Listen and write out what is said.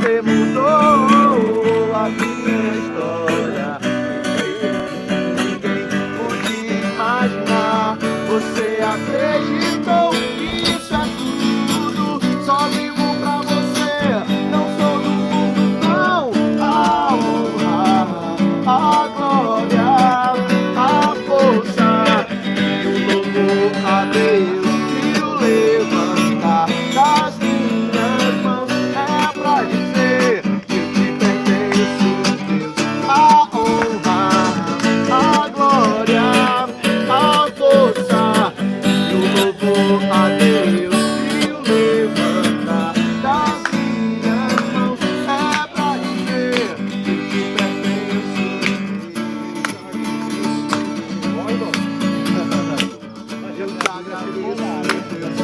você mudou a minha história. Ninguém podia imaginar. Você acreditou que isso é tudo. Só vivo pra você, não sou do mundo, não. A honra, a glória, a força e o louvor a Deus. E o levantar das minhas mãos é pra dizer que eu te pertenço, Deus. A honra, a glória, a força e o louvor a Deus. E o levantar das minhas mãos é pra dizer que eu te pertenço, Deus. Eu te agradeço, Deus.